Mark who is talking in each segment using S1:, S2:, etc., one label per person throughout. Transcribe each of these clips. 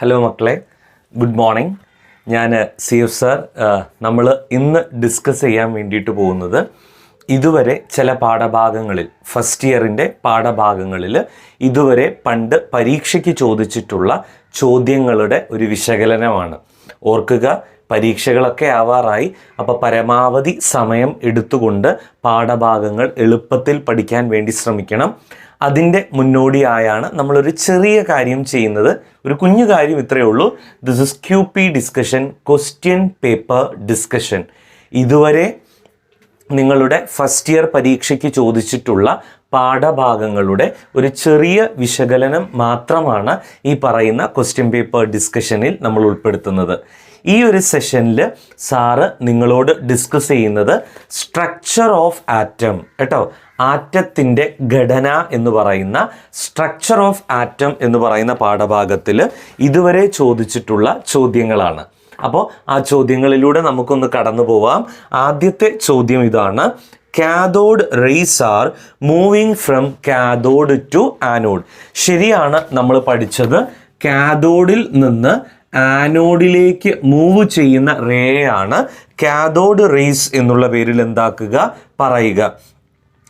S1: Hello മക്കളെ, good morning. ഞാൻ C F sir. നമ്മൾ ഇന്ന് ഡിസ്കസ് ചെയ്യാൻ വേണ്ടിയിട്ട് പോകുന്നത് ഇതുവരെ ചില പാഠഭാഗങ്ങളിൽ, ഫസ്റ്റ് ഇയറിൻ്റെ പാഠഭാഗങ്ങളിൽ ഇതുവരെ പണ്ട് പരീക്ഷയ്ക്ക് ചോദിച്ചിട്ടുള്ള ചോദ്യങ്ങളുടെ ഒരു വിശകലനമാണ്. ഓർക്കുക, പരീക്ഷകളൊക്കെ ആവാറായി. അപ്പോൾ പരമാവധി സമയം എടുത്തുകൊണ്ട് പാഠഭാഗങ്ങൾ എളുപ്പത്തിൽ പഠിക്കാൻ വേണ്ടി ശ്രമിക്കണം. അതിൻ്റെ മുന്നോടിയായാണ് നമ്മളൊരു ചെറിയ കാര്യം ചെയ്യുന്നത്. ഒരു കുഞ്ഞു കാര്യം ഇത്രയേ ഉള്ളൂ. This is QP discussion, question paper discussion. ഇതുവരെ നിങ്ങളുടെ ഫസ്റ്റ് ഇയർ പരീക്ഷയ്ക്ക് ചോദിച്ചിട്ടുള്ള പാഠഭാഗങ്ങളുടെ ഒരു ചെറിയ വിശകലനം മാത്രമാണ് ഈ പറയുന്ന ക്വസ്റ്റ്യൻ പേപ്പർ ഡിസ്കഷനിൽ നമ്മൾ ഉൾപ്പെടുത്തുന്നത്. ഈ ഒരു സെഷനിൽ സാറ് നിങ്ങളോട് ഡിസ്കസ് ചെയ്യുന്നത് സ്ട്രക്ചർ ഓഫ് ആറ്റം കേട്ടോ. ആറ്റത്തിൻ്റെ ഘടന എന്ന് പറയുന്ന, സ്ട്രക്ചർ ഓഫ് ആറ്റം എന്ന് പറയുന്ന പാഠഭാഗത്തിൽ ഇതുവരെ ചോദിച്ചിട്ടുള്ള ചോദ്യങ്ങളാണ്. അപ്പോൾ ആ ചോദ്യങ്ങളിലൂടെ നമുക്കൊന്ന് കടന്നു പോവാം. ആദ്യത്തെ ചോദ്യം ഇതാണ്: cathode rays are moving from cathode to anode. ശരിയാണ്, നമ്മൾ പഠിച്ചത് കാഥോഡിൽ നിന്ന് ആനോഡിലേക്ക് മൂവ് ചെയ്യുന്ന റേയാണ് കാഥോഡ് റേസ് എന്നുള്ള പേരിൽ എന്താക്കുക, പറയുക.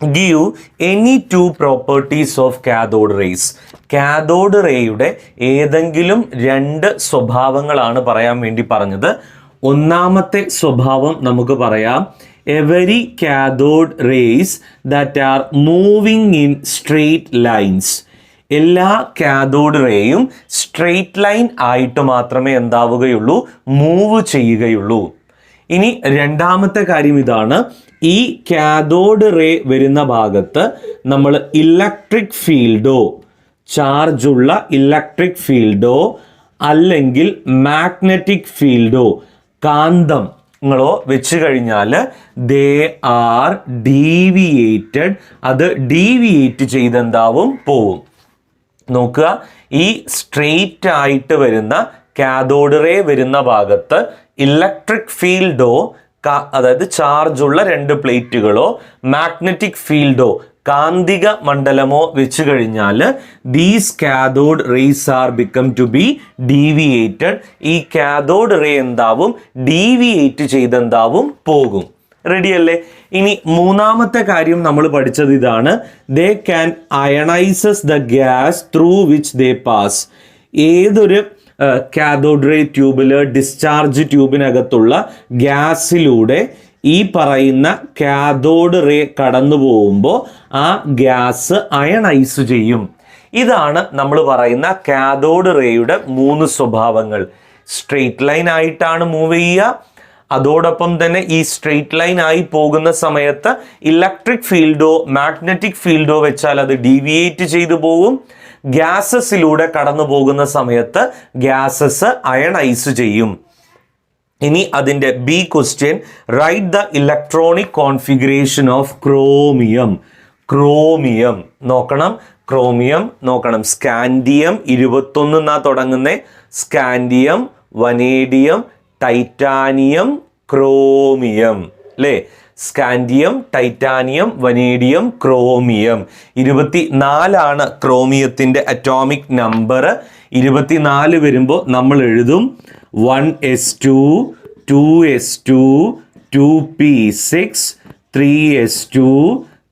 S1: Give any two properties of cathode rays. Cathode റേയുടെ ഏതെങ്കിലും രണ്ട് സ്വഭാവങ്ങളാണ് പറയാൻ വേണ്ടി പറഞ്ഞത്. ഒന്നാമത്തെ സ്വഭാവം നമുക്ക് പറയാം: every cathode rays that are moving in straight lines. എല്ലാ കാഥോഡ് റേയും സ്ട്രെയിറ്റ് ലൈൻ ആയിട്ട് മാത്രമേ എന്താവുകയുള്ളൂ, മൂവ് ചെയ്യുകയുള്ളൂ. ഇനി രണ്ടാമത്തെ കാര്യം ഇതാണ്: ഈ കാഥോഡ് റേ വരുന്ന ഭാഗത്ത് നമ്മൾ ഇലക്ട്രിക് ഫീൽഡോ, ചാർജുള്ള ഇലക്ട്രിക് ഫീൽഡോ അല്ലെങ്കിൽ മാഗ്നറ്റിക് ഫീൽഡോ, കാന്തങ്ങളോ വെച്ച് കഴിഞ്ഞാൽ ദേ ആർ ഡീവിയേറ്റഡ്. അത് ഡീവിയേറ്റ് ചെയ്തെന്താവും, പോവും. നോക്കുക, ഈ സ്ട്രെയിറ്റ് ആയിട്ട് വരുന്ന കാഥോഡ് റേ വരുന്ന ഭാഗത്ത് ഇലക്ട്രിക് ഫീൽഡോ, അതായത് ചാർജുള്ള രണ്ട് പ്ലേറ്റുകളോ, മാഗ്നറ്റിക് ഫീൽഡോ, കാന്തിക മണ്ഡലമോ വെച്ച് കഴിഞ്ഞാൽ these cathode rays are become to be deviated. ഈ കാഥോഡ് റേ എന്താവും, ഡീവിയേറ്റ് ചെയ്തെന്താവും, പോകും. റെഡിയല്ലേ? ഇനി മൂന്നാമത്തെ കാര്യം നമ്മൾ പഠിച്ചത് ഇതാണ്: they can ionises the gas through which they pass. ഏതൊരു കാഥോഡ് റേ ട്യൂബിൽ, ഡിസ്ചാർജ് ട്യൂബിനകത്തുള്ള ഗ്യാസിലൂടെ ഈ പറയുന്ന കാഥോഡ് റേ കടന്നു പോകുമ്പോൾ ആ ഗ്യാസ് അയണൈസ് ചെയ്യും. ഇതാണ് നമ്മൾ പറയുന്ന കാഥോഡ് റേയുടെ മൂന്ന് സ്വഭാവങ്ങൾ. സ്ട്രെയിറ്റ് ലൈൻ ആയിട്ടാണ് മൂവ് ചെയ്യുക. അതോടൊപ്പം തന്നെ ഈ സ്ട്രെയിറ്റ് ലൈൻ ആയി പോകുന്ന സമയത്ത് ഇലക്ട്രിക് ഫീൽഡോ മാഗ്നറ്റിക് ഫീൽഡോ വെച്ചാൽ അത് ഡീവിയേറ്റ് ചെയ്തു പോകും. ഗ്യാസസിലൂടെ കടന്നു പോകുന്ന സമയത്ത് ഗ്യാസസ് അയണൈസ് ചെയ്യും. ഇനി അതിൻ്റെ B question: write the electronic configuration of chromium. Chromium നോക്കണം, ക്രോമിയം നോക്കണം. സ്കാൻഡിയം 21 എന്നാ തുടങ്ങുന്നേ. സ്കാൻഡിയം, വനേഡിയം, ടൈറ്റാനിയം, ക്രോമിയം, അല്ലേ? Scandium, titanium, vanadium, chromium. 24 ക്രോമിയത്തിൻ്റെ അറ്റോമിക് നമ്പർ. 24 വരുമ്പോൾ നമ്മൾ എഴുതും 1s2, 2s2, 2p6, 3s2,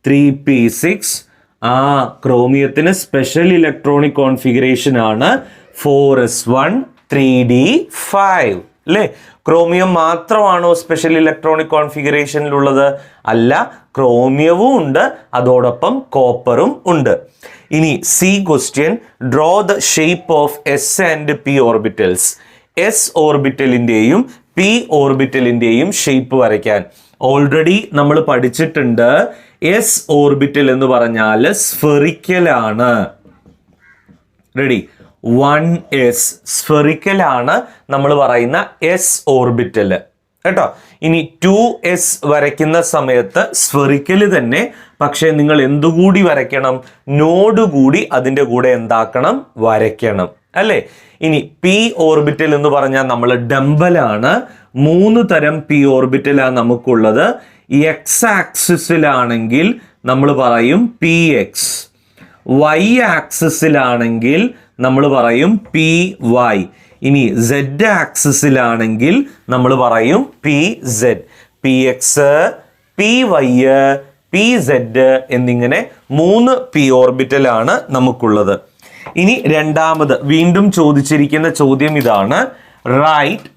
S1: 3p6. ക്രോമിയത്തിന് special electronic configuration ആണ് 4s1, 3d5, അല്ലേ? ക്രോമിയം മാത്രമാണോ സ്പെഷ്യൽ ഇലക്ട്രോണിക് കോൺഫിഗറേഷനിലുള്ളത്? അല്ല, ക്രോമിയവും ഉണ്ട്, അതോടൊപ്പം കോപ്പറും ഉണ്ട്. ഇനി C question: draw the shape of S and P orbitals. S ഓർബിറ്റലിൻ്റെയും പി ഓർബിറ്റലിൻ്റെയും ഷേപ്പ് വരയ്ക്കാൻ ഓൾറെഡി നമ്മൾ പഠിച്ചിട്ടുണ്ട്. എസ് ഓർബിറ്റൽ എന്ന് പറഞ്ഞാൽ സ്ഫെറിക്കൽ ആണ്. റെഡി? 1s സ്ഫെറിക്കൽ ആണ് നമ്മൾ പറയുന്ന എസ് ഓർബിറ്റൽ കേട്ടോ. ഇനി 2s വരയ്ക്കുന്ന സമയത്ത് സ്ഫെറിക്കൽ തന്നെ, പക്ഷേ നിങ്ങൾ എന്തുകൂടി വരയ്ക്കണം? നോഡ് കൂടി അതിൻ്റെ കൂടെ എന്താക്കണം? വരയ്ക്കണം, അല്ലേ? ഇനി പി ഓർബിറ്റൽ എന്ന് പറഞ്ഞാൽ നമ്മൾ ഡംബലാണ്. 3 തരം പി ഓർബിറ്റലാണ് നമുക്കുള്ളത്. എക്സ് ആക്സിസിലാണെങ്കിൽ നമ്മൾ പറയും px, y ആക്സിസിലാണെങ്കിൽ നമ്മൾ പറയും py. ഇനി z ആക്സിസിലാണെങ്കിൽ നമ്മൾ പറയും pz, px, py, pz എന്നിങ്ങനെ 3 p ഓർബിറ്റലാണ് നമുക്കുള്ളത്. ഇനി രണ്ടാമത് വീണ്ടും ചോദിച്ചിരിക്കുന്ന ചോദ്യം ഇതാണ്, right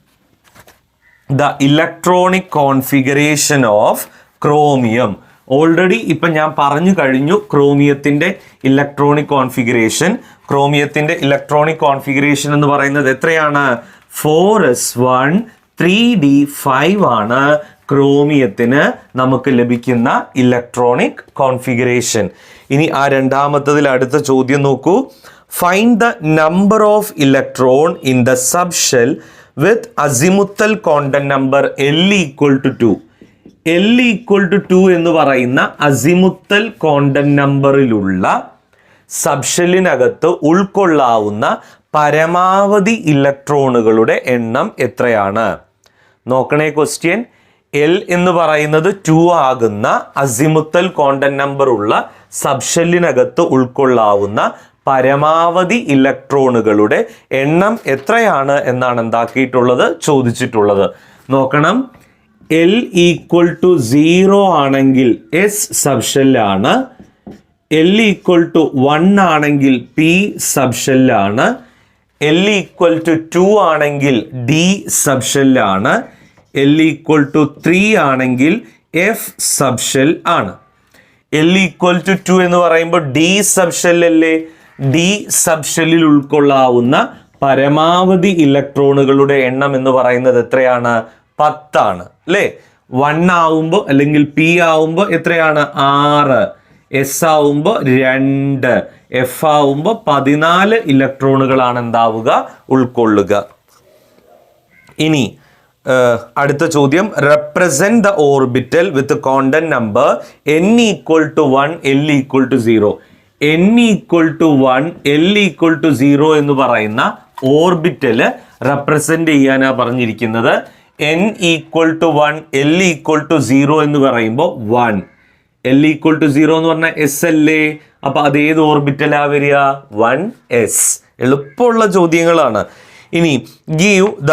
S1: the electronic configuration of chromium. Already ഇപ്പം ഞാൻ പറഞ്ഞു കഴിഞ്ഞു ക്രോമിയത്തിൻ്റെ ഇലക്ട്രോണിക് കോൺഫിഗറേഷൻ. ക്രോമിയത്തിൻ്റെ ഇലക്ട്രോണിക് കോൺഫിഗറേഷൻ എന്ന് പറയുന്നത് എത്രയാണ്? 4s1 3d5 ആണ് ക്രോമിയത്തിന് നമുക്ക് ലഭിക്കുന്ന ഇലക്ട്രോണിക് കോൺഫിഗറേഷൻ. ഇനി ആ രണ്ടാമത്തതിൽ അടുത്ത ചോദ്യം നോക്കൂ. Find the number of electron in the sub shell with azimuthal quantum number L equal to 2. L equal to 2 എന്ന് പറയുന്ന അസിമുത്തൽ ക്വാണ്ടം നമ്പറിലുള്ള സബ്ഷെല്ലിനകത്ത് ഉൾക്കൊള്ളാവുന്ന പരമാവധി ഇലക്ട്രോണുകളുടെ എണ്ണം എത്രയാണ്? നോക്കണേ ക്വസ്റ്റ്യൻ. L എന്ന് പറയുന്നത് 2 ആകുന്ന അസിമുത്തൽ ക്വാണ്ടം നമ്പർ ഉള്ള സബ്ഷെല്ലിനകത്ത് ഉൾക്കൊള്ളാവുന്ന പരമാവധി ഇലക്ട്രോണുകളുടെ എണ്ണം എത്രയാണ് എന്നാണ് എന്താക്കിയിട്ടുള്ളത്, ചോദിച്ചിട്ടുള്ളത്. നോക്കണം. L ഈക്വൽ ടു 0 ആണെങ്കിൽ S സബ്ഷെല്ലാണ്. L ഈക്വൽ ടു 1 ആണെങ്കിൽ P സബ്ഷെല്ലാണ്. L ഈക്വൽ ടു 2 ആണെങ്കിൽ D സബ്ഷെല്ലാണ്. L ഈക്വൽ ടു 3 ആണെങ്കിൽ F സബ്ഷെൽ ആണ്. L ഈക്വൽ ടു 2 എന്ന് പറയുമ്പോൾ D സബ്ഷെൽ അല്ലേ? D സബ്ഷെല്ലിൽ ഉൾക്കൊള്ളാവുന്ന പരമാവധി ഇലക്ട്രോണുകളുടെ എണ്ണം എന്ന് പറയുന്നത് എത്രയാണ്? 10 ആണ് അല്ലേ? 1 ആവുമ്പോൾ അല്ലെങ്കിൽ P ആവുമ്പോൾ എത്രയാണ്? 6, S ആവുമ്പോൾ 2, F ആവുമ്പോൾ 14 ഇലക്ട്രോണുകളാണ് എന്താവുക, ഉൾക്കൊള്ളുക. ഇനി അടുത്ത ചോദ്യം, represent the orbital with quantum number n equal to 1 L equal to 0. n equal to 1 L equal to 0 എന്ന് പറയുന്ന ഓർബിറ്റല് റെപ്രസെന്റ് ചെയ്യാനാണ് പറഞ്ഞിരിക്കുന്നത്. n equal to 1 L equal to 0 എന്ന് പറയുമ്പോൾ 1, L ഈക്വൽ ടു 0 എന്ന് പറഞ്ഞാൽ S അല്ലേ? അപ്പൊ അത് ഏത് ഓർബിറ്റലാ വരിക? 1s. എളുപ്പമുള്ള ചോദ്യങ്ങളാണ്. ഇനി give the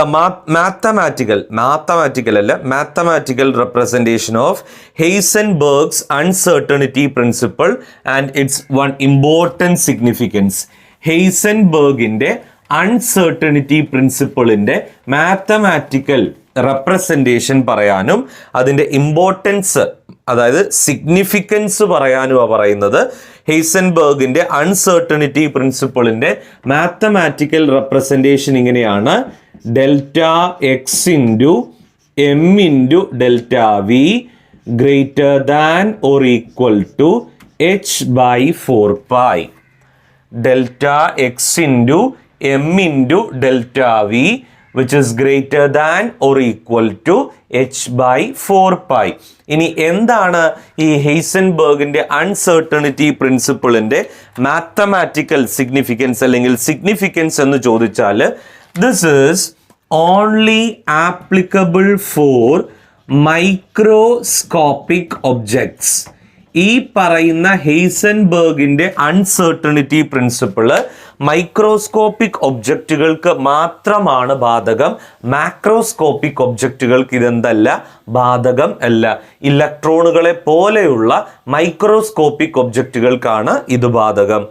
S1: mathematical representation of Heisenberg's uncertainty principle and its one important significance. ഹെയ്സൻബർഗിൻ്റെ അൺസർട്ടനിറ്റി പ്രിൻസിപ്പിളിൻ്റെ മാത്തമാറ്റിക്കൽ റെപ്രസെൻറ്റേഷൻ പറയാനും അതിൻ്റെ ഇമ്പോർട്ടൻസ്, അതായത് സിഗ്നിഫിക്കൻസ് പറയാനുമാണ് പറയുന്നത്. ഹെയ്സൻബർഗിൻ്റെ അൺസർട്ടനിറ്റി പ്രിൻസിപ്പിളിൻ്റെ മാത്തമാറ്റിക്കൽ റെപ്രസെൻറ്റേഷൻ ഇങ്ങനെയാണ്: delta X into M into delta V greater than or equal to h/4π. Delta X into M into delta V which is greater than or equal to h/4π. ഇനി എന്താണ് ഈ ഹെയ്സൻബർഗിൻ്റെ uncertainty പ്രിൻസിപ്പിളിൻ്റെ mathematical significance അല്ലെങ്കിൽ significance എന്ന് ചോദിച്ചാൽ, this is only applicable four microscopic objects. ഈ പറയുന്ന ഹെയ്സൻബർഗിൻ്റെ അൺസർട്ടനിറ്റി പ്രിൻസിപ്പിള് മൈക്രോസ്കോപ്പിക് ഒബ്ജക്റ്റുകൾക്ക് മാത്രമാണ് ബാധകം. മാക്രോസ്കോപ്പിക് ഒബ്ജക്റ്റുകൾക്ക് ഇതെന്തല്ല, ബാധകം അല്ല. ഇലക്ട്രോണുകളെ പോലെയുള്ള മൈക്രോസ്കോപ്പിക് ഒബ്ജക്റ്റുകൾക്കാണ് ഇത് ബാധകം.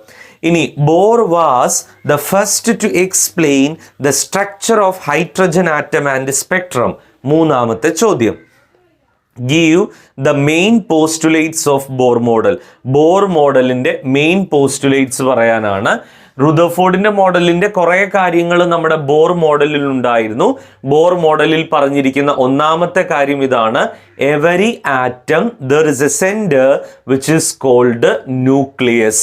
S1: ഇനി Bohr was the first to explain the structure of hydrogen atom and spectrum. മൂന്നാമത്തെ ചോദ്യം, give the main postulates of Bohr model. Bohr മോഡലിൻ്റെ മെയിൻ പോസ്റ്റുലേറ്റ്സ് പറയാനാണ്. റുദർഫോർഡിൻ്റെ മോഡലിൻ്റെ കുറേ കാര്യങ്ങൾ നമ്മുടെ ബോർ മോഡലിൽ ഉണ്ടായിരുന്നു. ബോർ മോഡലിൽ പറഞ്ഞിരിക്കുന്ന ഒന്നാമത്തെ കാര്യം ഇതാണ്: every atom there is a centre which is called nucleus.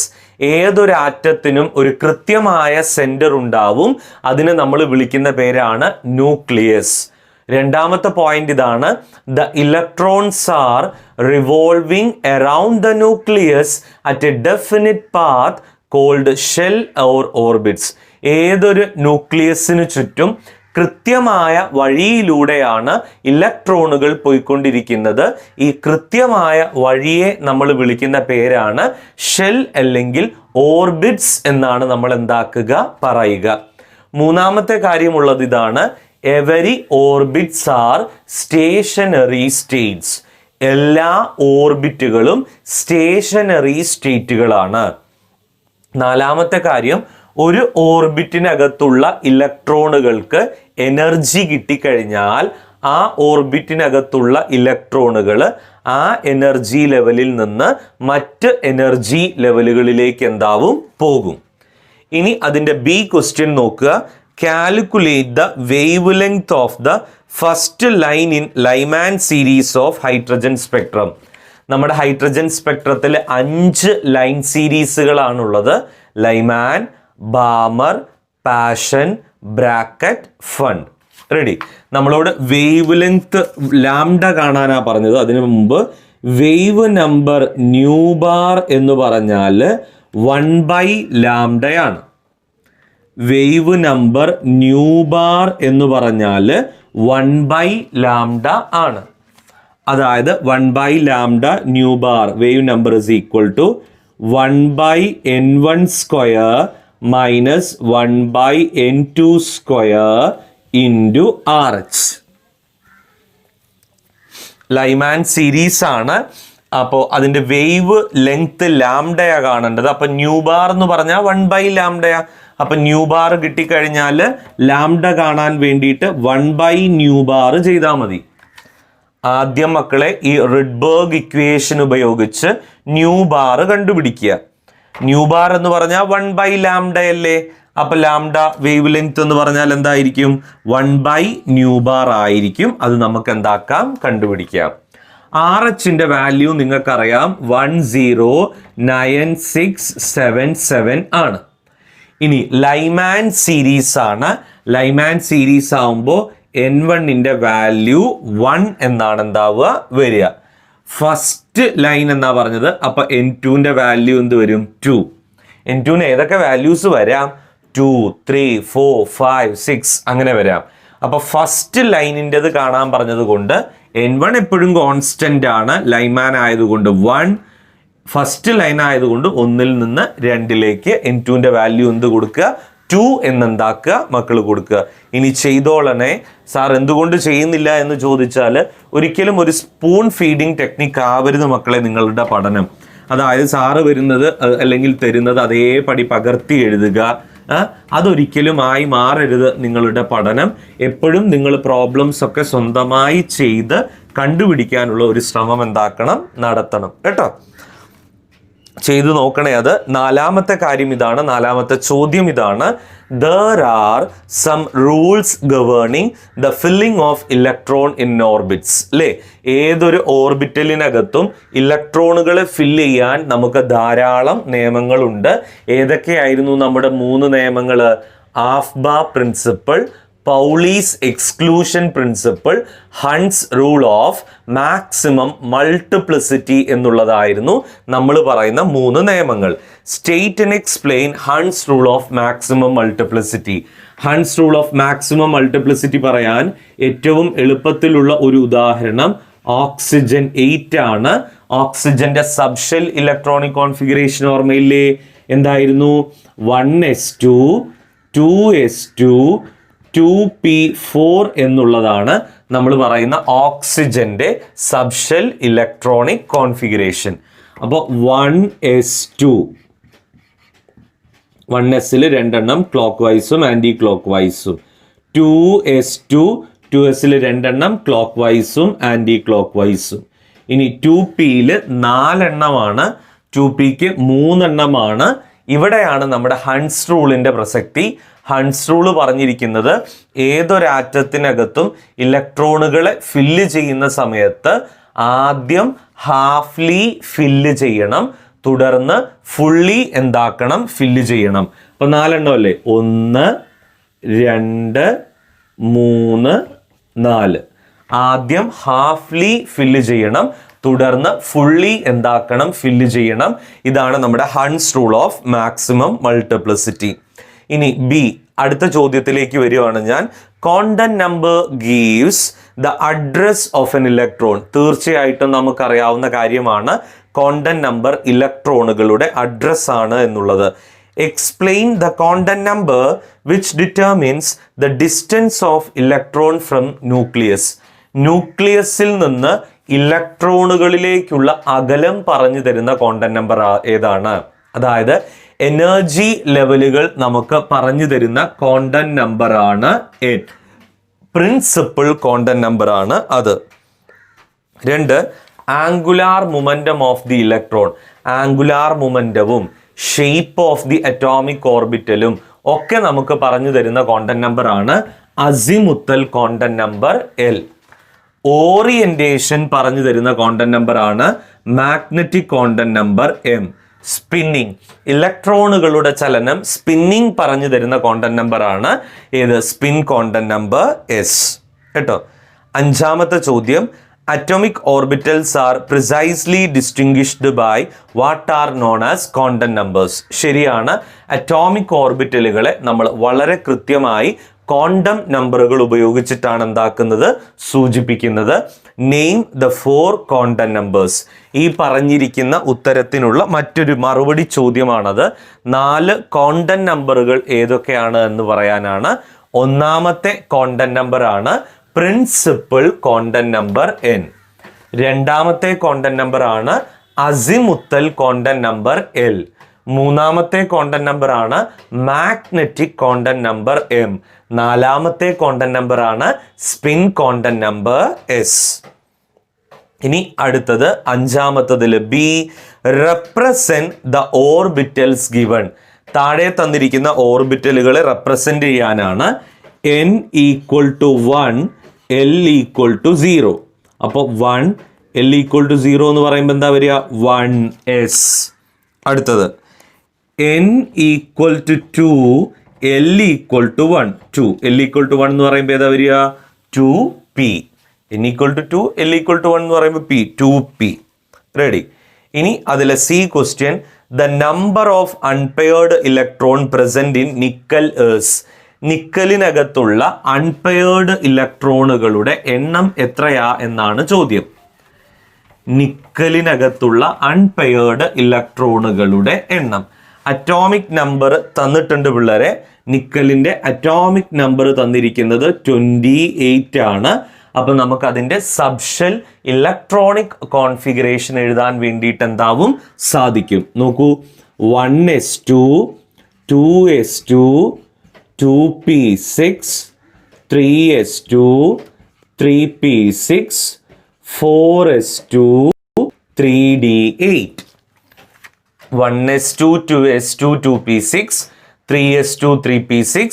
S1: ഏതൊരു ആറ്റത്തിനും ഒരു കൃത്യമായ സെൻറ്റർ ഉണ്ടാവും. അതിനെ നമ്മൾ വിളിക്കുന്ന പേരാണ് ന്യൂക്ലിയസ്. രണ്ടാമത്തെ പോയിന്റ് ഇതാണ്: the electrons are revolving around the nucleus at a definite path called shell or orbits. ഏതൊരു ന്യൂക്ലിയസിന് ചുറ്റും കൃത്യമായ വഴിയിലൂടെയാണ് ഇലക്ട്രോണുകൾ പോയിക്കൊണ്ടിരിക്കുന്നത്. ഈ കൃത്യമായ വഴിയെ നമ്മൾ വിളിക്കുന്ന പേരാണ് ഷെൽ അല്ലെങ്കിൽ ഓർബിറ്റ്സ് എന്നാണ് നമ്മൾ എന്താക്കുക, പറയുക. മൂന്നാമത്തെ കാര്യമുള്ളത് ഇതാണ്, every orbits are stationary states. എല്ലാ ഓർബിറ്റുകളും സ്റ്റേഷനറി സ്റ്റേറ്റുകളാണ്. നാലാമത്തെ കാര്യം, ഒരു ഓർബിറ്റിനകത്തുള്ള ഇലക്ട്രോണുകൾക്ക് എനർജി കിട്ടിക്കഴിഞ്ഞാൽ ആ ഓർബിറ്റിനകത്തുള്ള ഇലക്ട്രോണുകൾ ആ എനർജി ലെവലിൽ നിന്ന് മറ്റ് എനർജി ലെവലുകളിലേക്ക് എന്താവും, പോകും. ഇനി അതിൻ്റെ ബി ക്വസ്റ്റ്യൻ നോക്കുക. Calculate the wavelength of the first line in Lyman series of hydrogen spectrum. നമ്മുടെ ഹൈഡ്രജൻ സ്പെക്ട്രത്തിൽ 5 ലൈൻ സീരീസുകളാണുള്ളത്. Lyman, Balmer, Paschen, Brackett, Pfund. Ready? നമ്മളോട് വേവ് ലെങ്ത് ലാംഡ കാണാനാ പറഞ്ഞത്. അതിനു മുമ്പ് വേവ് നമ്പർ ന്യൂ ബാർ എന്ന് പറഞ്ഞാൽ 1/λ. വേവ് നമ്പർ ന്യൂ ബാർ എന്ന് പറഞ്ഞാൽ 1/λ ആണ്. അതായത് 1/λ nu bar wave number is equal to 1/n1 square minus 1/n2 square into RH. Lyman series ആണ്. അപ്പോൾ അതിൻ്റെ വേവ് ലെങ്ത് ലാംഡയാ കാണേണ്ടത്. അപ്പം ന്യൂ ബാർ എന്ന് പറഞ്ഞാൽ 1/λ. അപ്പം ന്യൂ ബാർ കിട്ടിക്കഴിഞ്ഞാൽ ലാംഡ കാണാൻ വേണ്ടിയിട്ട് 1/ന്യൂ ബാർ ചെയ്താൽ മതി. ആദ്യം മക്കളെ ഈ റിഡ്ബർഗ് ഇക്വേഷൻ ഉപയോഗിച്ച് ന്യൂ ബാർ കണ്ടുപിടിക്കുക. ന്യൂ ബാർ എന്ന് പറഞ്ഞാൽ 1/λ അല്ലേ? അപ്പം ലാംഡ വേവ് ലെങ്ത് എന്ന് പറഞ്ഞാൽ എന്തായിരിക്കും? 1/ന്യൂ ബാർ ആയിരിക്കും. അത് നമുക്ക് എന്താക്കാം? കണ്ടുപിടിക്കാം. RH-ന്റെ വാല്യൂ നിങ്ങൾക്കറിയാം 109677 ആണ്. ഇനി ലൈമാൻ സീരീസ് ആണ്. ലൈമാൻ സീരീസ് ആവുമ്പോൾ N1-ന്റെ വാല്യൂ 1 എന്നാണ് എന്താവുക വരിക. ഫസ്റ്റ് ലൈൻ എന്നാ പറഞ്ഞത്. അപ്പൊ N2-ന്റെ വാല്യൂ എന്ത് വരും? 2. N2-ന് ഏതൊക്കെ വാല്യൂസ് വരാം? 2, 3, 4, 5, 6 അങ്ങനെ വരാം. അപ്പൊ ഫസ്റ്റ് ലൈനിൻ്റെത് കാണാൻ പറഞ്ഞത് കൊണ്ട് N1 എപ്പോഴും കോൺസ്റ്റന്റ് ആണ്. ലൈമാൻ ആയതുകൊണ്ട് 1, ഫസ്റ്റ് ലൈൻ ആയതുകൊണ്ട് 1-ൽ നിന്ന് 2-ലേക്ക് N2-ന്റെ വാല്യൂ എന്ത് കൊടുക്കുക? 2 എന്നെന്താക്കുക? മക്കൾ കൊടുക്കുക. ഇനി ചെയ്തോളനെ സാർ എന്തുകൊണ്ട് ചെയ്യുന്നില്ല എന്ന് ചോദിച്ചാൽ ഒരിക്കലും ഒരു സ്പൂൺ ഫീഡിങ് ടെക്നിക്ക് ആവരുത് മക്കളെ നിങ്ങളുടെ പഠനം. അതായത് സാറ് വരുന്നത് അല്ലെങ്കിൽ തരുന്നത് അതേപടി പകർത്തി എഴുതുക. അതൊരിക്കലും ആയി മാറരുത് നിങ്ങളുടെ പഠനം. എപ്പോഴും നിങ്ങൾ പ്രോബ്ലംസ് ഒക്കെ സ്വന്തമായി ചെയ്ത് കണ്ടുപിടിക്കാനുള്ള ഒരു ശ്രമം എന്താക്കണം? നടത്തണം കേട്ടോ. ചെയ്തു നോക്കണേ അത്. നാലാമത്തെ കാര്യം ഇതാണ്, നാലാമത്തെ ചോദ്യം ഇതാണ്. There are some rules governing the filling of electron in orbits. അല്ലേ? ഏതൊരു ഓർബിറ്റലിനകത്തും ഇലക്ട്രോണുകളെ ഫില്ല് ചെയ്യാൻ നമുക്ക് ധാരാളം നിയമങ്ങളുണ്ട്. ഏതൊക്കെയായിരുന്നു നമ്മുടെ 3 നിയമങ്ങൾ? Aufbau principle, Pauli's exclusion principle, Hund's rule of maximum multiplicity എന്നുള്ളതായിരുന്നു നമ്മൾ പറയുന്ന 3 നിയമങ്ങൾ. State and explain Hund's rule of maximum multiplicity. Hund's rule of maximum multiplicity പറയാൻ ഏറ്റവും എളുപ്പത്തിലുള്ള ഒരു ഉദാഹരണം ഓക്സിജൻ 8 ആണ്. ഓക്സിജന്റെ സബ്ഷെൽ ഇലക്ട്രോണിക് കോൺഫിഗറേഷൻ ഓർമ്മയില്ലേ? എന്തായിരുന്നു? 1s2 2s2 2p4 എന്നുള്ളതാണ് നമ്മൾ പറയുന്ന ഓക്സിജന്റെ സബ്ഷെൽ ഇലക്ട്രോണിക് കോൺഫിഗറേഷൻ. അപ്പോൾ 1s2 1s-ൽ 2 എണ്ണം ക്ലോക്ക് വൈസും ആൻറ്റി ക്ലോക്ക് വൈസും, 2s2 2s-ൽ 2 എണ്ണം ക്ലോക്ക് വൈസും ആൻറ്റി ക്ലോക്ക് വൈസും. ഇനി 2p-ൽ 4 എണ്ണമാണ്, 2p-ക്ക് 3 എണ്ണമാണ്. ഇവിടെയാണ് നമ്മുടെ ഹൺസ് റൂളിൻ്റെ പ്രസക്തി. ഹൺസ് റൂൾ പറഞ്ഞിരിക്കുന്നത് ഏതൊരാറ്റത്തിനകത്തും ഇലക്ട്രോണുകളെ ഫില്ല് ചെയ്യുന്ന സമയത്ത് ആദ്യം ഹാഫ്ലി ഫില്ല് ചെയ്യണം, തുടർന്ന് ഫുള്ളി എന്താക്കണം? ഫില്ല് ചെയ്യണം. അപ്പം 4 എണ്ണം അല്ലേ? 1 2 3 4. ആദ്യം ഹാഫ്ലി ഫില്ല് ചെയ്യണം, തുടർന്ന് ഫുള്ളി എന്താക്കണം? ഫില്ല് ചെയ്യണം. ഇതാണ് നമ്മുടെ Hund's rule of maximum multiplicity. ഇനി ബി, അടുത്ത ചോദ്യത്തിലേക്ക് വരികയാണ് ഞാൻ. Quantum number gives the address of an electron. തീർച്ചയായിട്ടും നമുക്കറിയാവുന്ന കാര്യമാണ് ക്വാണ്ടം നമ്പർ ഇലക്ട്രോണുകളുടെ അഡ്രസ് ആണ് എന്നുള്ളത്. Explain the quantum number which determines the distance of electron from nucleus. ന്യൂക്ലിയസിൽ നിന്ന് ഇലക്ട്രോണുകളിലേക്കുള്ള അകലം പറഞ്ഞു തരുന്ന ക്വാണ്ടം നമ്പർ ഏതാണ്? അതായത് എനർജി ലെവലുകൾ നമുക്ക് പറഞ്ഞു തരുന്ന ക്വാണ്ടം നമ്പർ ആണ് n. പ്രിൻസിപ്പിൾ ക്വാണ്ടം നമ്പർ ആണ് അത്. 2, angular momentum of the electron. Angular മൊമെന്റവും ഷേപ്പ് ഓഫ് ദി അറ്റോമിക് ഓർബിറ്റലും ഒക്കെ നമുക്ക് പറഞ്ഞു തരുന്ന ക്വാണ്ടം നമ്പർ ആണ് azimuthal quantum number L. Orientation പറഞ്ഞു തരുന്ന ക്വാണ്ടം നമ്പർ ആണ് magnetic quantum number M. Spinning, ഇലക്ട്രോണുകളുടെ ചലനം സ്പിന്നിങ് പറഞ്ഞു തരുന്ന ക്വാണ്ടം നമ്പർ ആണ് ഏത്? Spin quantum number S. കേട്ടോ. 5ാമത്തെ ചോദ്യം, atomic orbitals are precisely distinguished by what are known as quantum numbers. ശരിയാണ്. അറ്റോമിക് ഓർബിറ്റലുകളെ നമ്മൾ വളരെ കൃത്യമായി ക്വാണ്ടം നമ്പറുകൾ ഉപയോഗിച്ചിട്ടാണ് എന്താക്കുന്നത്? സൂചിപ്പിക്കുന്നത്. Name the 4 quantum numbers. ഈ പറഞ്ഞിരിക്കുന്ന ഉത്തരത്തിനുള്ള മറ്റൊരു മറുപടി ചോദ്യമാണത്. 4 ക്വാണ്ടം നമ്പറുകൾ ഏതൊക്കെയാണ് എന്ന് പറയാനാണ്. 1ാമത്തെ ക്വാണ്ടം നമ്പർ ആണ് പ്രിൻസിപ്പിൾ ക്വാണ്ടം നമ്പർ n. 2ാമത്തെ ക്വാണ്ടം നമ്പർ ആണ് അസിമുത്തൽ ക്വാണ്ടം നമ്പർ L. 3ാമത്തെ ക്വാണ്ടം നമ്പർ ആണ് മാഗ്നറ്റിക് ക്വാണ്ടം നമ്പർ M. 4ാമത്തെ ക്വാണ്ടം നമ്പർ ആണ് സ്പിൻ ക്വാണ്ടം നമ്പർ S. ഇനി അടുത്തത് 5ാമത്തതിൽ B, represent the orbitals given. താഴെ തന്നിരിക്കുന്ന ഓർബിറ്റലുകളെ റെപ്രസെന്റ് ചെയ്യാനാണ്. n equal to 1, L equal to 0. അപ്പോൾ 1, L ഈക്വൽ ടു 0 എന്ന് പറയുമ്പോൾ എന്താ വരിക? 1s. അടുത്തത് n equal to 2, L equal to 1. 2, L equal to 1 എന്ന് പറയുമ്പോൾ ഏതാ വരിക? 2p. n equal to 2, L equal to 1 എന്ന് പറയുമ്പോൾ p, 2p. റെഡി. ഇനി അതിലെ C question, the number of unpaired electron present in nickel is. നിക്കലിനകത്തുള്ള അൺപെയർഡ് ഇലക്ട്രോണുകളുടെ എണ്ണം എത്രയാ എന്നാണ് ചോദ്യം. നിക്കലിനകത്തുള്ള അൺപെയർഡ് ഇലക്ട്രോണുകളുടെ എണ്ണം. അറ്റോമിക് നമ്പർ തന്നിട്ടുണ്ട് പിള്ളേരെ. നിക്കലിന്റെ അറ്റോമിക് നമ്പർ തന്നിരിക്കുന്നത് 28 ആണ്. അപ്പൊ നമുക്ക് അതിന്റെ സബ്ഷെൽ ഇലക്ട്രോണിക് കോൺഫിഗറേഷൻ എഴുതാൻ വേണ്ടിയിട്ട് എന്താവും? സാധിക്കും. നോക്കൂ, 1s2, 2s2, 2p6, 3s2, 3p6, 4s2, 3d8. 1s2, 2s2, 2p6, 3s2, 3p6,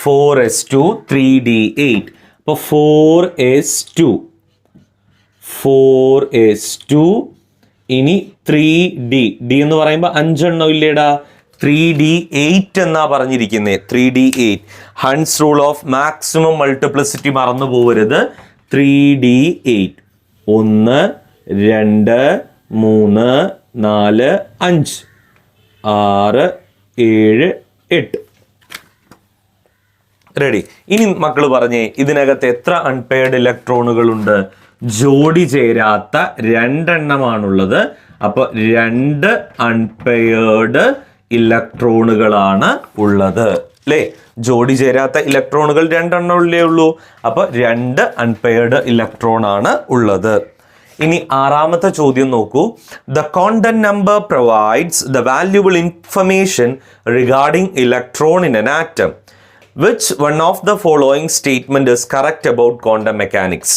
S1: 4s2, 3d8. അപ്പോൾ 4s2, 4s2. ഇനി 3d, d എന്ന് പറയുമ്പോൾ 5 എണ്ണം ഇല്ലേടാ? 3d8 എന്നാ പറഞ്ഞിരിക്കുന്നത്. 3d8. Hund's rule of maximum multiplicity മറന്നു പോകരുത്. 3d8. 1, 2, 3, 4, 5, 6, 7, 8. റെഡി. ഇനി മക്കൾ പറഞ്ഞേ, ഇതിനകത്ത് എത്ര അൺപെയർഡ് ഇലക്ട്രോണുകൾ ഉണ്ട്? ജോഡി ചേരാത്ത 2 എണ്ണമാണുള്ളത്. അപ്പോൾ 2 അൺപെയർഡ് ഇലക്ട്രോണുകളാണ് ഉള്ളത് അല്ലേ? ജോഡി ചേരാത്ത ഇലക്ട്രോണുകൾ 2 എണ്ണമല്ലേ ഉള്ളൂ. അപ്പോൾ 2 അൺപെയർഡ് ഇലക്ട്രോൺ ആണ് ഉള്ളത്. ഇനി 6ാമത്തെ ചോദ്യം നോക്കൂ. The quantum number provides the valuable information regarding electron in an atom. Which one of the following statement is correct about quantum mechanics?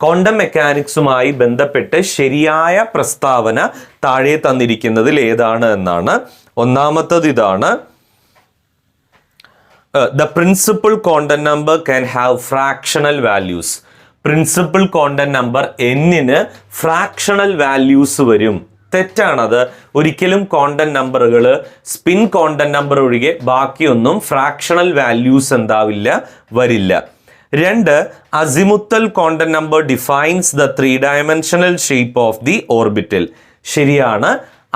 S1: Quantum മെക്കാനിക്സുമായി ബന്ധപ്പെട്ട് ശരിയായ പ്രസ്താവന താഴെ തന്നിരിക്കുന്നതിൽ ഏതാണ് എന്നാണ്. 1ാമത്തത് ഇതാണ്. The principal quantum number can have fractional values. Principal quantum number n-ന് fractional values വരും. തെറ്റാണത്. ഒരിക്കലും ക്വാണ്ടം നമ്പറുകൾ സ്പിൻ ക്വാണ്ടം നമ്പർ ഒഴികെ ബാക്കിയൊന്നും ഫ്രാക്ഷണൽ വാല്യൂസ് എന്താവില്ല, വരില്ല. 2, azimuthal quantum number defines the 3-dimensional shape of the orbital. ശരിയാണ്.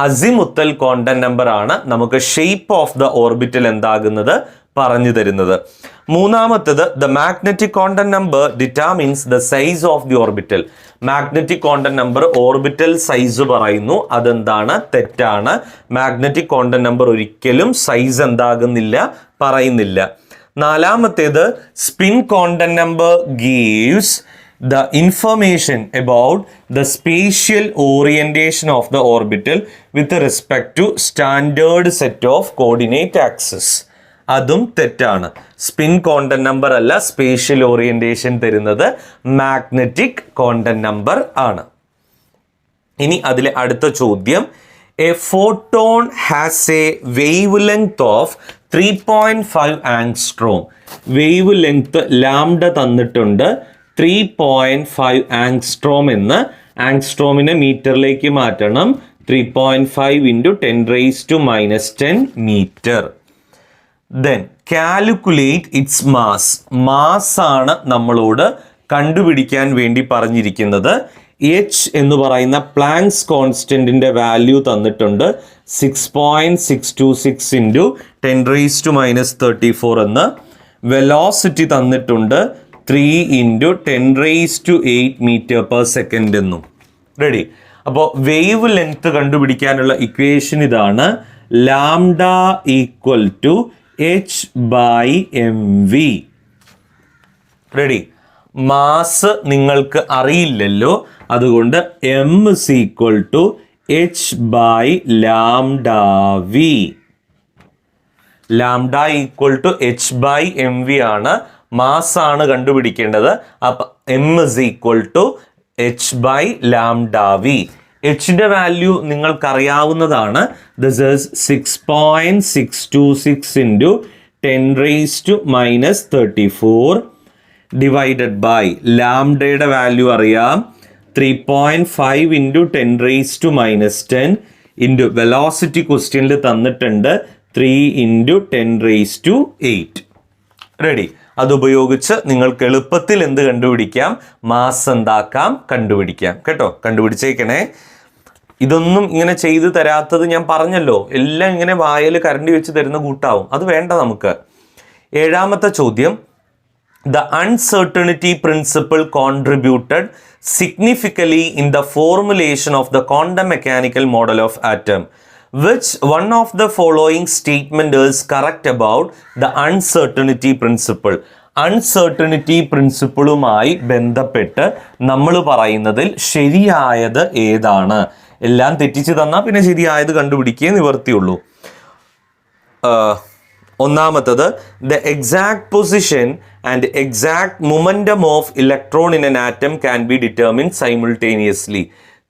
S1: അസിമുത്തൽ ക്വാണ്ടം നമ്പർ ആണ് നമുക്ക് ഷേപ്പ് ഓഫ് ദ ഓർബിറ്റൽ എന്താകുന്നത്? പറഞ്ഞു തരുന്നത്. മൂന്നാമത്തേത് the magnetic quantum number determines the size of the orbital. Magnetic quantum number orbital size പറയുന്നു. അതെന്താണ്? തെറ്റാണ്. Magnetic quantum number ഒരിക്കലും സൈസ് എന്താകുന്നില്ല, പറയുന്നില്ല. നാലാമത്തേത് spin quantum number gives the information about the spatial orientation of the orbital with respect to standard set of coordinate axes. അതും തെറ്റാണ്. Spin quantum number അല്ല spatial orientation തരുന്നത് മാഗ്നറ്റിക് ക്വാണ്ടം നമ്പർ ആണ്. ഇനി അതിലെ അടുത്ത ചോദ്യം, A photon has A wave length of 3.5 angstrom. Wave length lambda തന്നിട്ടുണ്ട് 3.5 ആങ്സ്ട്രോം എന്ന്. ആങ്സ്ട്രോമിനെ മീറ്ററിലേക്ക് മാറ്റണം. 3.5 × 10⁻⁻10 metre. Then calculate its mass. Mass ആണ് നമ്മളോട് കണ്ടുപിടിക്കാൻ വേണ്ടി പറഞ്ഞിരിക്കുന്നത്. എച്ച് എന്ന് പറയുന്ന പ്ലാങ്ക്സ് കോൺസ്റ്റന്റിന്റെ വാല്യൂ തന്നിട്ടുണ്ട് 6.626 × 10⁻34 എന്ന്. വെലോസിറ്റി തന്നിട്ടുണ്ട് 3 × 10⁸ മീറ്റർ/സെക്കൻഡ് എന്നും. റെഡി? അപ്പോൾ വേവ് ലെങ്ത് കണ്ടുപിടിക്കാനുള്ള ഇക്വേഷൻ ഇതാണ്. Lambda = h/mv. റെഡി? മാസ് നിങ്ങൾക്ക് അറിയില്ലല്ലോ, അതുകൊണ്ട് m = h/λv. ലാംഡ = h/mv ആണ്. മാസ് ആണ് കണ്ടുപിടിക്കേണ്ടത്. അപ്പം m = h/λv. എച്ചിന്റെ വാല്യൂ നിങ്ങൾക്കറിയാവുന്നതാണ്. ദിസ് ഈസ് 6.626 × 10⁻34 ഡിവൈഡഡ് ബൈ ലാംഡയുടെ വാല്യൂ അറിയാം 3.5 × 10⁻10 ഇൻറ്റു വെലോസിറ്റി ക്വസ്റ്റ്യനിൽ തന്നിട്ടുണ്ട് 3 × 10⁸. റെഡി? അതുപയോഗിച്ച് നിങ്ങൾക്ക് എളുപ്പത്തിൽ എന്ത് കണ്ടുപിടിക്കാം? മാസ് എന്താക്കാം? കണ്ടുപിടിക്കാം. കേട്ടോ? കണ്ടുപിടിച്ചേക്കണേ. ഇതൊന്നും ഇങ്ങനെ ചെയ്തു തരാത്തത് ഞാൻ പറഞ്ഞല്ലോ, എല്ലാം ഇങ്ങനെ വായിൽ കരണ്ടി വെച്ച് തരുന്ന കൂട്ടാവും. അത് വേണ്ട നമുക്ക്. ഏഴാമത്തെ ചോദ്യം, the uncertainty principle contributed significantly in the formulation of the quantum mechanical model of atom. Which one of the following statement is correct about the uncertainty principle? Uncertainty പ്രിൻസിപ്പിളുമായി ബന്ധപ്പെട്ട് നമ്മൾ പറയുന്നതിൽ ശരിയായത് ഏതാണ്? എല്ലാം തെറ്റിച്ച് തന്നാൽ പിന്നെ ശരിയായത് കണ്ടുപിടിക്കേ നിവർത്തിയുള്ളൂ. ഒന്നാമത്തത്, the exact position and exact momentum of electron in an atom can be determined simultaneously.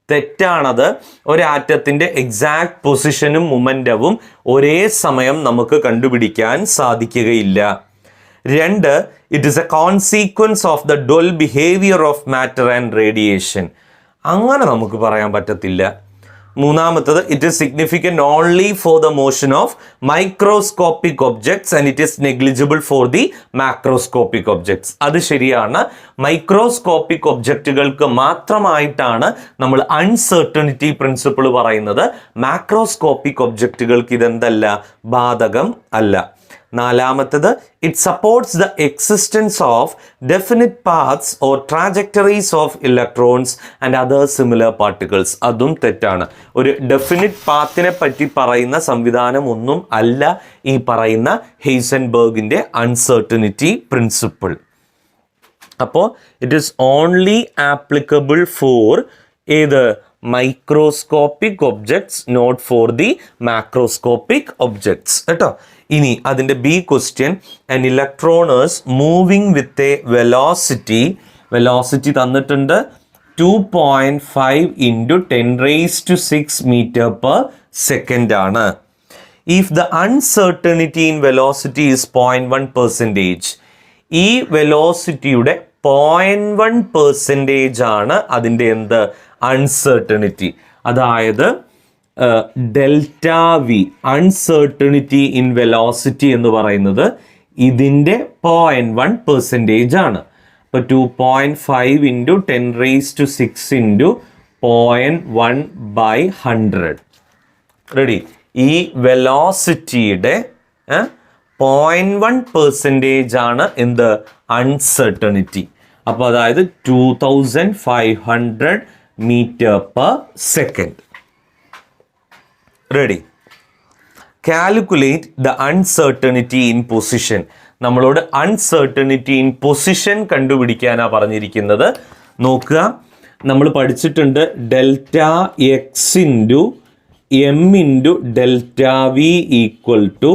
S1: തെറ്റാണത്. ഒരാറ്റത്തിൻ്റെ എക്സാക്ട് പൊസിഷനും മൊമെന്റവും ഒരേ സമയം നമുക്ക് കണ്ടുപിടിക്കാൻ സാധിക്കുകയില്ല. രണ്ട്, it is a consequence of the dual behaviour of matter and radiation. അങ്ങനെ നമുക്ക് പറയാൻ പറ്റത്തില്ല. മൂന്നാമത്തത്, it is significant only for the motion of microscopic objects and it is negligible for the macroscopic objects. അത് ശരിയാണ്. മൈക്രോസ്കോപ്പിക് ഒബ്ജക്റ്റുകൾക്ക് മാത്രമായിട്ടാണ് നമ്മൾ അൺസർട്ടനിറ്റി പ്രിൻസിപ്പിൾ പറയുന്നത്. മാക്രോസ്കോപ്പിക് ഒബ്ജക്റ്റുകൾക്ക് ഇതെന്തല്ല, ബാധകം അല്ല. നാലാമത്തത്, it supports the existence of definite paths or trajectories of electrons and other similar particles. അതും തെറ്റാണ്. ഒരു ഡെഫിനിറ്റ് പാത്തിനെ പറ്റി പറയുന്ന സംവിധാനം ഒന്നും അല്ല ഈ പറയുന്ന ഹെയ്സൻബർഗിൻ്റെ അൺസർട്ടനിറ്റി പ്രിൻസിപ്പിൾ. അപ്പോൾ it is only applicable for ഏത് microscopic objects, not for the macroscopic objects. കേട്ടോ? ഇനി അതിൻ്റെ B question, an electron is moving with a velocity തന്നിട്ടുണ്ട് 2.5 × 10⁻6 മീറ്റർ/സെക്കൻഡ് ആണ്. If the uncertainty in velocity is 0.1%, ഈ വെലോസിറ്റിയുടെ 0.1% ആണ് അതിൻ്റെ എന്ത്, അൺസർട്ടനിറ്റി. അതായത് delta V, uncertainty in velocity എന്ന് പറയുന്നത് ഇതിൻ്റെ 0.1% ആണ്. അപ്പോൾ 2.5 × 10⁻6 × 0.1/100. റെഡി? ഈ വെലോസിറ്റിയുടെ 0.1% ആണ് എന്ത് അൺസർട്ടനിറ്റി. അപ്പോൾ അതായത് 2500 m/s. Ready? Calculate the uncertainty in position. നമ്മളോട് അൺസർട്ടനിറ്റി ഇൻ പൊസിഷൻ കണ്ടുപിടിക്കാനാണ് പറഞ്ഞിരിക്കുന്നത്. നോക്കുക, നമ്മൾ പഠിച്ചിട്ടുണ്ട് delta X into M into delta V equal to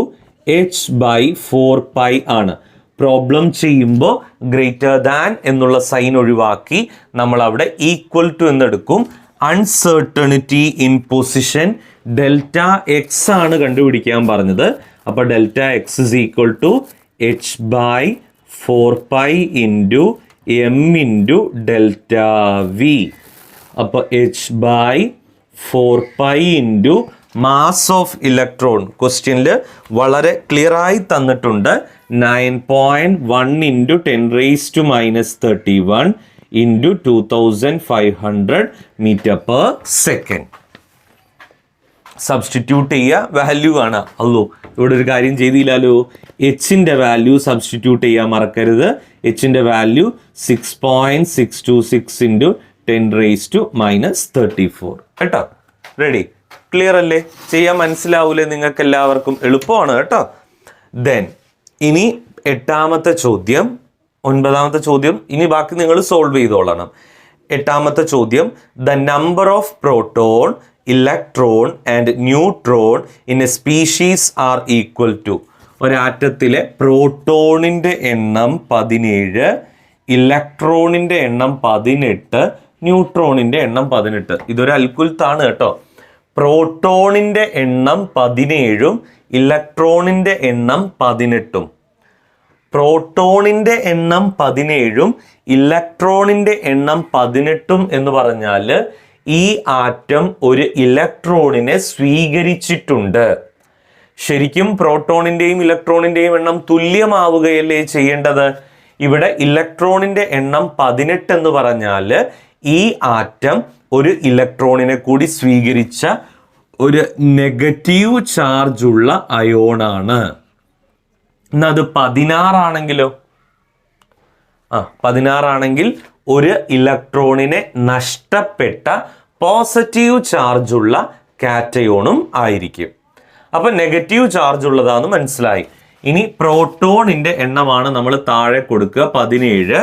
S1: h/4π ആണ്. പ്രോബ്ലം ചെയ്യുമ്പോൾ ഗ്രേറ്റർ ദാൻ എന്നുള്ള സൈൻ ഒഴിവാക്കി നമ്മൾ അവിടെ ഈക്വൽ ടു എന്നെടുക്കും. Uncertainty in position delta X ആണ് കണ്ടുപിടിക്കാൻ പറഞ്ഞത്. അപ്പോൾ delta X is equal to h/4π into M into delta V. അപ്പോൾ h/4π into mass of electron ക്വസ്റ്റ്യനിൽ വളരെ ക്ലിയർ ആയി തന്നിട്ടുണ്ട്. 9.1 ഇൻറ്റു 10⁻⁻31 ഇൻറ്റു 2500 m/s. സബ്സ്റ്റിറ്റ്യൂട്ട് ചെയ്യുക, വാല്യൂ കാണാം. അല്ലോ ഇവിടെ ഒരു കാര്യം ചെയ്തില്ലല്ലോ, എച്ചിൻ്റെ വാല്യൂ സബ്സ്റ്റിറ്റ്യൂട്ട് ചെയ്യാൻ മറക്കരുത്. എച്ചിൻ്റെ വാല്യൂ 6.626 ഇൻറ്റു 10⁻⁻34 കേട്ടോ. റെഡി? ക്ലിയർ അല്ലേ? ചെയ്യാൻ മനസ്സിലാവൂലേ നിങ്ങൾക്ക് എല്ലാവർക്കും? എളുപ്പമാണ് കേട്ടോ. ദെൻ ഇനി 8ാമത്തെ ചോദ്യം, 9ാമത്തെ ചോദ്യം ഇനി ബാക്കി നിങ്ങൾ സോൾവ് ചെയ്തോളണം. 8ാമത്തെ ചോദ്യം, the number of proton, electron and neutron in a species are equal to. ഒരാറ്റത്തിലെ പ്രോട്ടോണിൻ്റെ എണ്ണം 17, ഇലക്ട്രോണിൻ്റെ എണ്ണം 18, ന്യൂട്രോണിൻ്റെ എണ്ണം 18. ഇതൊരു അൽക്കുലത്താണ് കേട്ടോ. പ്രോട്ടോണിൻ്റെ എണ്ണം 17ഉം ഇലക്ട്രോണിൻ്റെ എണ്ണം 18ഉം. പ്രോട്ടോണിൻ്റെ എണ്ണം 17ഉം ഇലക്ട്രോണിൻ്റെ എണ്ണം 18ഉം എന്ന് പറഞ്ഞാൽ ഈ ആറ്റം ഒരു ഇലക്ട്രോണിനെ സ്വീകരിച്ചിട്ടുണ്ട്. ശരിക്കും പ്രോട്ടോണിൻ്റെയും ഇലക്ട്രോണിൻ്റെയും എണ്ണം തുല്യമാവുകയല്ലേ ചെയ്യേണ്ടത്? ഇവിടെ ഇലക്ട്രോണിൻ്റെ എണ്ണം 18 എന്ന് പറഞ്ഞാൽ ഈ ആറ്റം ഒരു ഇലക്ട്രോണിനെ കൂടി സ്വീകരിച്ച ഒരു നെഗറ്റീവ് ചാർജ് ഉള്ള അയോണാണ്. എന്നാൽ അത് 16 ആണെങ്കിലോ? 16 ആണെങ്കിൽ ഒരു ഇലക്ട്രോണിനെ നഷ്ടപ്പെട്ട പോസിറ്റീവ് ചാർജ് ഉള്ള കാറ്റയോണും ആയിരിക്കും. അപ്പം നെഗറ്റീവ് ചാർജ് ഉള്ളതാണെന്ന് മനസ്സിലായി. ഇനി പ്രോട്ടോണിൻ്റെ എണ്ണമാണ് നമ്മൾ താഴെ കൊടുക്കുക, 17.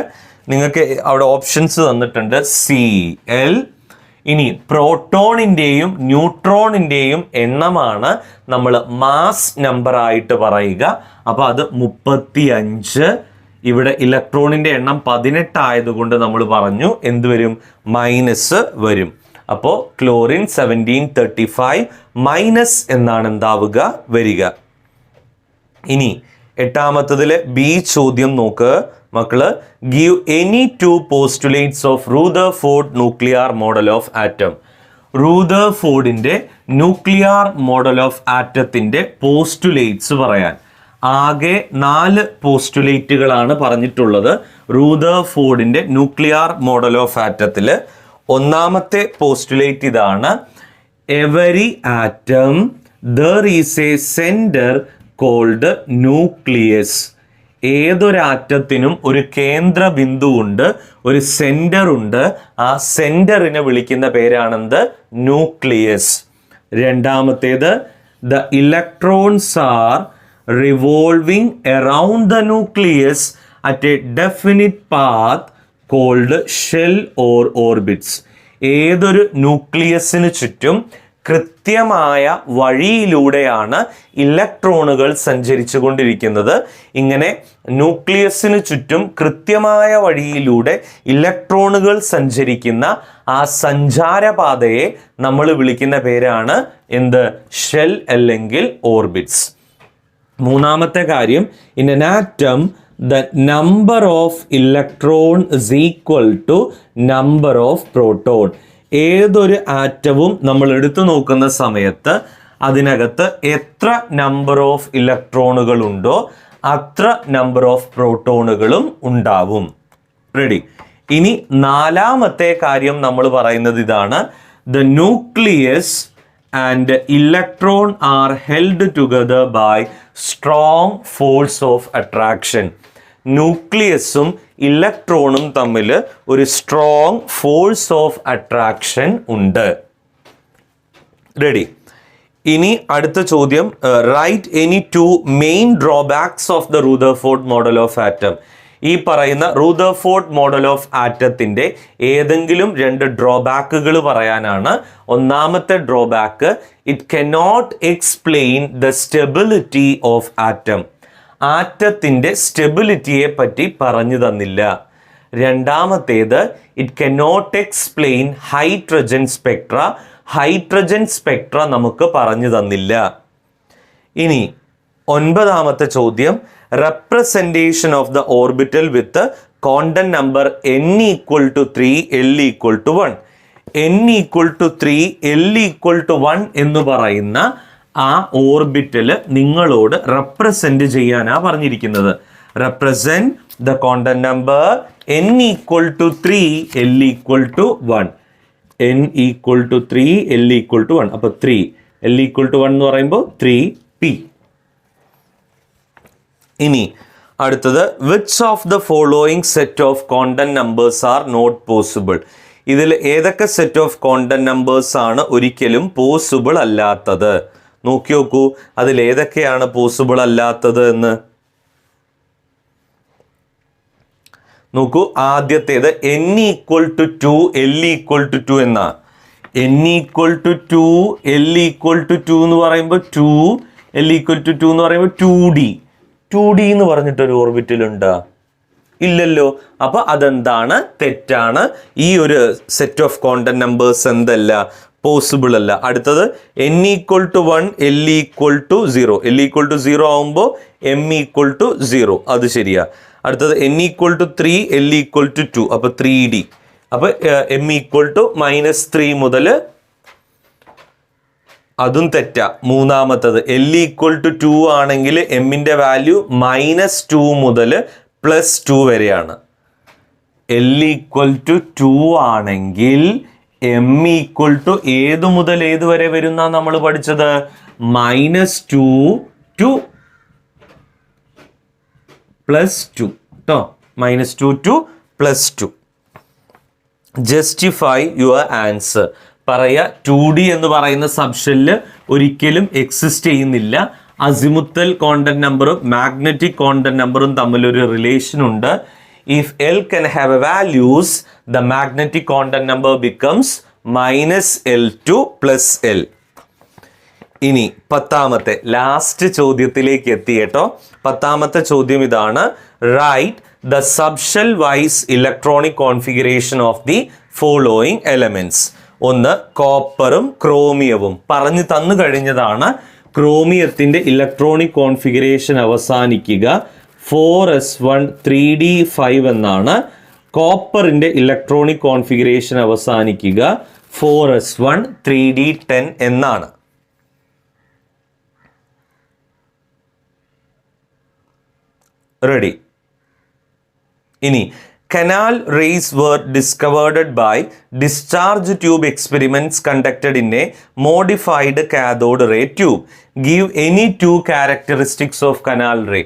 S1: നിങ്ങൾക്ക് അവിടെ ഓപ്ഷൻസ് തന്നിട്ടുണ്ട് Cl. ഇനി പ്രോട്ടോണിൻ്റെയും ന്യൂട്രോണിൻ്റെയും എണ്ണമാണ് നമ്മൾ മാസ് നമ്പർ ആയിട്ട് പറയുക. അപ്പോൾ അത് 35. ഇവിടെ ഇലക്ട്രോണിൻ്റെ എണ്ണം 18 ആയതുകൊണ്ട് നമ്മൾ പറഞ്ഞു എന്ത് വരും? മൈനസ് വരും. അപ്പോൾ ക്ലോറിൻ 1735 മൈനസ് എന്നാണ് എന്താവുക? വരിക. ഇനി 8ാമത്തതിലെ ബി ചോദ്യം നോക്ക് മക്കള്. Give any 2 postulates of Rutherford nuclear model of atom. റൂദർഫോർഡിൻ്റെ ന്യൂക്ലിയർ മോഡൽ ഓഫ് ആറ്റത്തിൻ്റെ പോസ്റ്റുലേറ്റ്സ് പറയാൻ. ആകെ 4 പോസ്റ്റുലേറ്റുകളാണ് പറഞ്ഞിട്ടുള്ളത് റൂദർഫോർഡിൻ്റെ ന്യൂക്ലിയർ മോഡൽ ഓഫ് ആറ്റത്തിൽ. 1ാമത്തെ പോസ്റ്റുലേറ്റ് ഇതാണ്: every atom there is a centre called nucleus. ഏതൊരാറ്റത്തിനും ഒരു കേന്ദ്ര ബിന്ദു ഉണ്ട്, ഒരു സെൻറ്റർ ഉണ്ട്. ആ സെൻറ്ററിനെ വിളിക്കുന്ന പേരാണെന്ത്? ന്യൂക്ലിയസ്. 2ാമത്തേത്, the electrons are revolving around the nucleus at a definite path called shell or orbits. ഏതൊരു ന്യൂക്ലിയസിന് ചുറ്റും കൃത്യമായ വഴിയിലൂടെയാണ് ഇലക്ട്രോണുകൾ സഞ്ചരിച്ചു കൊണ്ടിരിക്കുന്നത്. ഇങ്ങനെ ന്യൂക്ലിയസിന് ചുറ്റും കൃത്യമായ വഴിയിലൂടെ ഇലക്ട്രോണുകൾ സഞ്ചരിക്കുന്ന ആ സഞ്ചാരപാതയെ നമ്മൾ വിളിക്കുന്ന പേരാണ് എന്ത്? ഷെൽ അല്ലെങ്കിൽ ഓർബിറ്റ്സ്. 3ാമത്തെ കാര്യം, in an atom the number of electron is equal to number of proton. ഏതൊരു ആറ്റവും നമ്മൾ എടുത്തു നോക്കുന്ന സമയത്ത് അതിനകത്ത് എത്ര നമ്പർ ഓഫ് ഇലക്ട്രോണുകൾ ഉണ്ടോ അത്ര നമ്പർ ഓഫ് പ്രോട്ടോണുകളും ഉണ്ടാവും. റെഡി? ഇനി 4ാമത്തെ കാര്യം നമ്മൾ പറയുന്നത് ഇതാണ്: the nucleus and electron are held together by strong force of attraction. ന്യൂക്ലിയസും ഇലക്ട്രോണും തമ്മിൽ ഒരു സ്ട്രോങ് ഫോഴ്സ് ഓഫ് അട്രാക്ഷൻ ഉണ്ട്. റെഡി? ഇനി അടുത്ത ചോദ്യം, write any two main drawbacks of the Rutherford model of atom. ഈ പറയുന്ന റൂദർഫോർഡ് മോഡൽ ഓഫ് ആറ്റത്തിൻ്റെ ഏതെങ്കിലും രണ്ട് ഡ്രോബാക്കുകൾ പറയാനാണ്. ഒന്നാമത്തെ drawback, it cannot explain the stability of atom. ആറ്റത്തിൻ്റെ സ്റ്റെബിലിറ്റിയെ പറ്റി പറഞ്ഞു തന്നില്ല. രണ്ടാമത്തേത്, it cannot explain hydrogen spectra. Hydrogen spectra നമുക്ക് പറഞ്ഞു തന്നില്ല. ഇനി 9ാമത്തെ ചോദ്യം, representation of the orbital with the quantum number n equal to 3 l equal to 1. n equal to 3 l equal to 1 എന്ന് പറയുന്ന ആ ഓർബിറ്റൽ നിങ്ങളോട് റെപ്രസെന്റ് ചെയ്യാനാണ് പറഞ്ഞിരിക്കുന്നത്. Represent the quantum number n equal to 3 l equal to 1. n equal to 3 l equal to 1. അപ്പോൾ 3 l equal to 1 എന്ന് പറയുമ്പോൾ 3p. ഇനി അടുത്തത്, which of the following set of quantum numbers are not possible. ഇതിൽ ഏതൊക്കെ set of quantum numbers ആണ് ഒരിക്കലും possible അല്ലാത്തത്? നോക്കി നോക്കൂ, അതിൽ ഏതൊക്കെയാണ് പോസിബിൾ അല്ലാത്തത് എന്ന് നോക്കൂ. ആദ്യത്തേത് n equal to 2 l equal to 2 എന്നാ. n equal to 2 l equal to 2 എന്ന് പറയുമ്പോൾ 2 l equal to 2 എന്ന് പറയുമ്പോൾ 2D എന്ന് പറഞ്ഞിട്ടൊരു ഓർബിറ്റൽ ഉണ്ടോ? ഇല്ലല്ലോ. അപ്പോൾ അതെന്താണ്? തെറ്റാണ്. ഈ ഒരു സെറ്റ് ഓഫ് ക്വാണ്ടം നമ്പേഴ്സ് എന്തല്ല? പോസിബിൾ അല്ല. അടുത്തത് n equal to 1 l equal to 0. l equal to 0 ആകുമ്പോൾ m equal to 0. അത് ശരിയാ. അടുത്തത് n equal to 3 l equal to 2. അപ്പോൾ 3D. അപ്പോൾ m equal to -3 മുതൽ, അതും തെറ്റാ. മൂന്നാമത്തത് l equal to 2 ആണെങ്കിൽ എമ്മിൻ്റെ വാല്യൂ -2 മുതൽ +2 വരെയാണ്. l equal to 2 ആണെങ്കിൽ m equal to ഏത് മുതൽ ഏത് വരെ വരുന്ന നമ്മൾ പഠിച്ചത്? -2 to +2 കേട്ടോ. -2 to +2. Justify your answer. പറയുക, 2D എന്ന് പറയുന്ന സബ്ഷെല്ല് ഒരിക്കലും എക്സിസ്റ്റ് ചെയ്യുന്നില്ല. അസിമുത്തൽ ക്വാണ്ടം നമ്പറും മാഗ്നറ്റിക് ക്വാണ്ടം നമ്പറും തമ്മിലൊരു റിലേഷൻ ഉണ്ട്. If L can have a values, the magnetic quantum number becomes -L2 + L. ഇനി 10ാമത്തെ ലാസ്റ്റ് ചോദ്യത്തിലേക്ക് എത്തി കേട്ടോ. 10ാമത്തെ ചോദ്യം ഇതാണ്, write the subshell vice electronic configuration of the following elements. ഒന്ന് കോപ്പറും ക്രോമിയവും പറഞ്ഞു തന്നു കഴിഞ്ഞതാണ്. ക്രോമിയത്തിൻ്റെ ഇലക്ട്രോണിക് കോൺഫിഗറേഷൻ അവസാനിക്കുക 4s1 3d5 എന്നാണ്. കോപ്പറിൻ്റെ ഇലക്ട്രോണിക് കോൺഫിഗറേഷൻ അവസാനിക്കുക 4s1 3d10 എന്നാണ്. റെഡി? ഇനി canal rays were discovered by discharge tube experiments conducted in a modified cathode ray tube. Give any two characteristics of canal ray.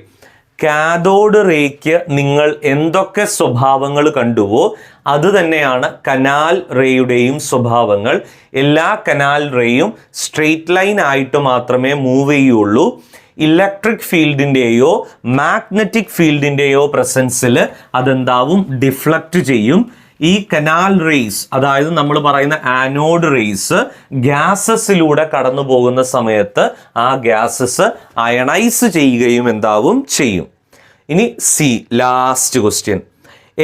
S1: Cathode rake നിങ്ങൾ എന്തൊക്കെ സ്വഭാവങ്ങൾ കണ്ടുവോ അത് തന്നെയാണ് കനാൽ റേയുടെയും സ്വഭാവങ്ങൾ. എല്ലാ കനാൽ റേയും സ്ട്രെയിറ്റ് ലൈൻ ആയിട്ട് മാത്രമേ മൂവ് ചെയ്യുള്ളൂ. ഇലക്ട്രിക് ഫീൽഡിൻ്റെയോ മാഗ്നറ്റിക് ഫീൽഡിൻ്റെയോ പ്രസൻസിൽ അതെന്താവും? ഡിഫ്ലക്റ്റ് ചെയ്യും. ഈ കനാൽ റേസ്, അതായത് നമ്മൾ പറയുന്ന ആനോഡ് റേസ്, ഗ്യാസസിലൂടെ കടന്നു പോകുന്ന സമയത്ത് ആ ഗ്യാസസ് അയണൈസ് ചെയ്യുകയും എന്താവും? ചെയ്യും. ഇനി C, last question.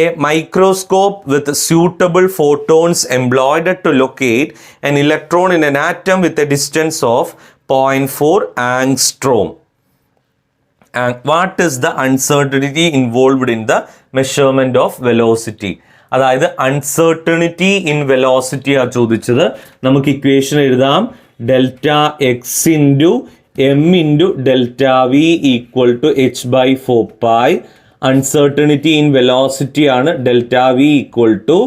S1: A microscope with suitable photons employed to locate an electron in an atom with a distance of 0.4 angstrom. And what is the uncertainty involved in the measurement of velocity? അതായത് uncertainty in velocity ആ ചോദിച്ചത്. നമുക്ക് equation എഴുതാം. Delta X into M into delta V equal to h/4π. Uncertainty in velocity ആണ് delta V equal to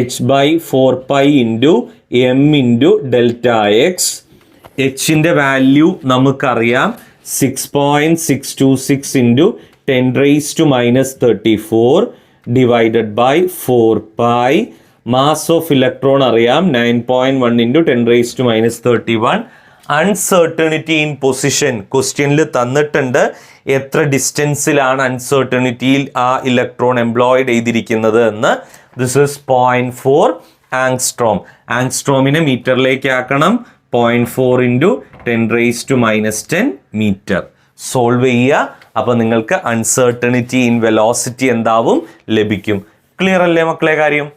S1: h/4π into M into delta X. എച്ചിൻ്റെ value നമുക്കറിയാം 6.626 into 10⁻⁻34 divided by 4π. Mass of electron അറിയാം 9.1 into 10⁻31. Uncertainty in position ക്വസ്റ്റ്യനിൽ തന്നിട്ടുണ്ട്. എത്ര ഡിസ്റ്റൻസിലാണ് അൺസർട്ടണിറ്റിയിൽ ആ electron employed ചെയ്തിരിക്കുന്നത് എന്ന്. This is 0.4 angstrom. ആങ്സ്ട്രോമിനെ മീറ്ററിലേക്ക് ആക്കണം. 0.4 ഇൻറ്റു 10⁻10 മീറ്റർ. സോൾവ് ചെയ്യുക. അപ്പോൾ നിങ്ങൾക്ക് അൺസർട്ടണിറ്റി ഇൻ വെലോസിറ്റി എന്താവും ലഭിക്കും. ക്ലിയർ അല്ലേ മക്കളെ കാര്യം?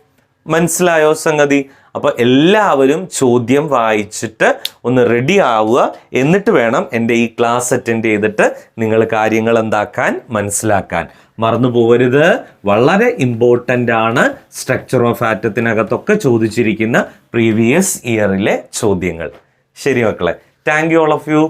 S1: മനസ്സിലായോ സംഗതി? അപ്പോൾ എല്ലാവരും ചോദ്യം വായിച്ചിട്ട് ഒന്ന് റെഡി ആവുക. എന്നിട്ട് വേണം എൻ്റെ ഈ ക്ലാസ് അറ്റൻഡ് ചെയ്തിട്ട് നിങ്ങൾ കാര്യങ്ങൾ എന്താക്കാൻ മനസ്സിലാക്കാൻ. മറന്നു പോകരുത്, വളരെ ഇമ്പോർട്ടൻ്റ് ആണ് സ്ട്രക്ചർ ഓഫ് ആറ്റത്തിനകത്തൊക്കെ ചോദിച്ചിരിക്കുന്ന പ്രീവിയസ് ഇയറിലെ ചോദ്യങ്ങൾ. ശരി മക്കളെ, thank you all of U.